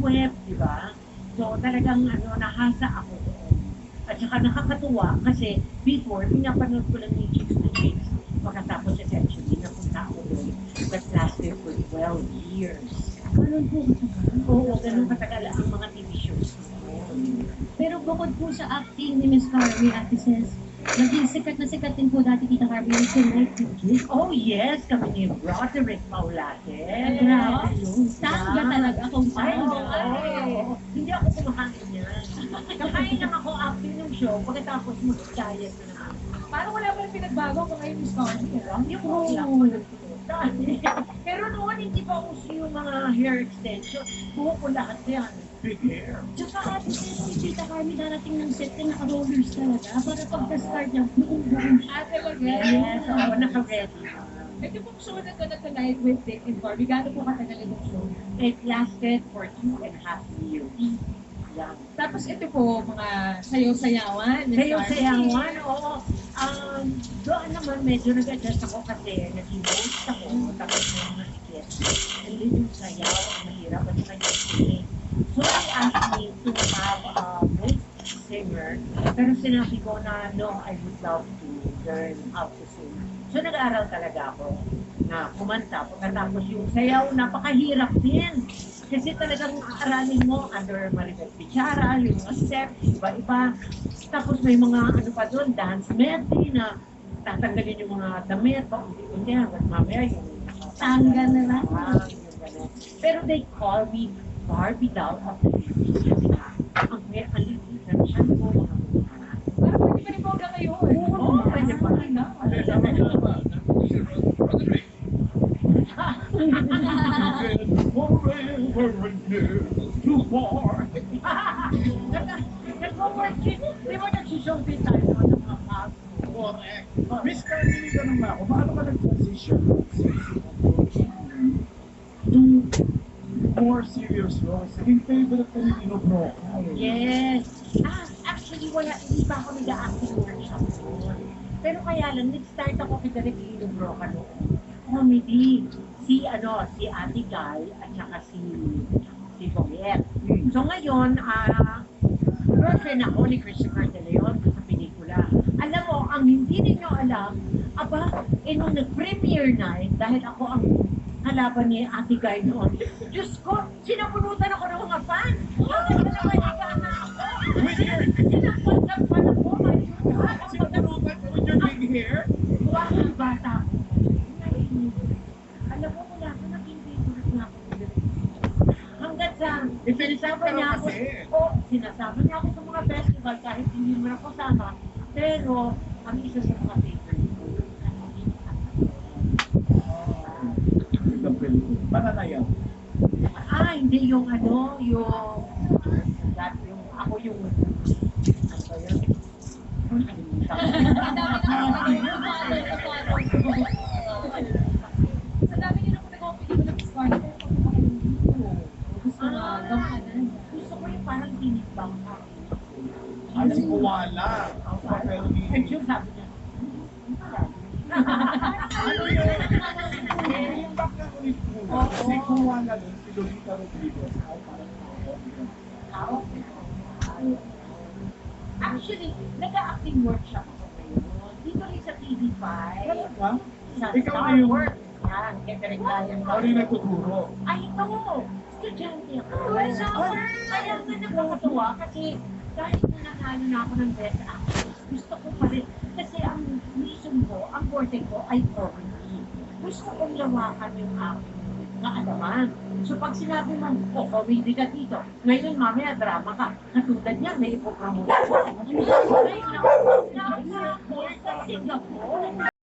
web, di ba? So talagang nahasa ako doon. At saka nakakatuwa kasi before, pinapanood ko lang yung Chicks to Chicks. Pagkatapos eventually, napunta ako doon. That lasted for 12 years. Ganun po katagal. Oo, ganun katagal ang mga TV shows. Pero bukod po sa acting ni Miss Carmi, Ate Ses, naging sikat na sikat din po dati Tita Carmi yung Tonight with Kids. Oh yes, kami ni Broderick Paulate. Grabe yun. Tangga talaga kung Ay, saan. oo. Hindi ako kumakain yan. Kakain lang ako after ng show, pagkatapos mag-diet na naman. Parang wala pa rin pinagbago kung kayo Miss Carmi. Yung wala ko Pero noon, hindi pa uso yung mga hair extension. Buhok ko lahat yan. Big hair. Tsaka Ate Ses, si Tita Carmi darating ng set na naka-rollers talaga. Para pagka-start niya, buong-buong siya. Talaga? Yes, oo, naka-ready. Ito pong show na to na Tonight with Dick and Barbie, gano'n po katagal itong show? It lasted for 2.5 years. Yan. Tapos ito po, mga sayaw-sayawan. Miss Sayaw-sayawan, oo. Doon naman medyo nag-adjust ako kasi nag-host ako, tapos may mga skit. And then yung sayaw, ang mahirap, at saka yung singing. So they asked me to have a voice singer, pero sinabi ko na, no, I would love to learn how to sing. So nag-aaral talaga ako na kumanta. Pagkatapos yung sayaw, napakahirap din. Kasi talagang aralin mo under Maribel Pichara, yung mga steps, iba-iba. Tapos may mga ano pa doon, dance medley na tatanggalin yung mga damit, paunti-unti hanggang mamaya yung Tanggal na lang. yung ganun. Pero they call me Barbie doll of the Philippines. Ang may alitin na siya ko, mga mukha. Parang pwede pa rin po hanggang ngayon. Oo, pwede pa rin. Forever and never too far. Nag-work yun. Di ba nagsusumpin tayo ng mga pag? Correct. Miss Carly, tanong na ako, paano ka nag-transition to more serious roles? Naging favorite ka ni Tino Bro. Yes. Actually, hindi pa ako nag-acting workshop noon. Pero kaya lang, nag-start ako kay Direk Lilo Broca noon. Comedy. Si Ate Guy, at saka si Boyet. So ngayon, girlfriend ako ni Christopher De Leon sa pelikula. Alam mo, ang hindi ninyo alam, nung nag-premiere night, dahil ako ang kalaban ni Ate Guy noon, Diyos ko, sinapunutan ako ng mga fans. Bakit na naman na ako? Sinapunutan ako, my God. Sinapunutan ka with your big hair? Buwakang bata ako. Alam mo, wala ko naging favorite na ako. Hanggat sa sinasama niya ako, sinasama niya ako sa mga festival kahit hindi mo na kasama. Pero, ang isa sa mga favorite ko, Pananayaw. hindi yung ako yung, Sa dami niyo na po nag-pelikula Miss Carmi, pero kung bakit hindi po? Gusto na gampanan. gusto ko yung parang tinigbang ako. Ay, si Kuwala. Ang papel ni... And yung sabi niya, Ano yung back na ulit po? Si Kuwala doon, si Lolita Rodriguez. Ay, parang ako. actually, nag-acting workshop ako ngayon. Dito rin sa TV5. Talaga? Sa Ikaw Star na yung... Wars. Yan, Catherine Ryan. Ikaw rin nagtuturo. Ay, ito! Estudyante ako. Kaya nga nakakatuwa kasi kahit na nanalo na ako ng best actress, gusto ko pa rin. Kasi ang mission ko, ang forte ko ay comedy. Gusto kong lawakan yung aking kaalaman. So pag sinabi mo, comedy ka dito, ngayon mamaya drama ka. Katulad niya, may ipopromote ko. Ngayon ako sa Singapore.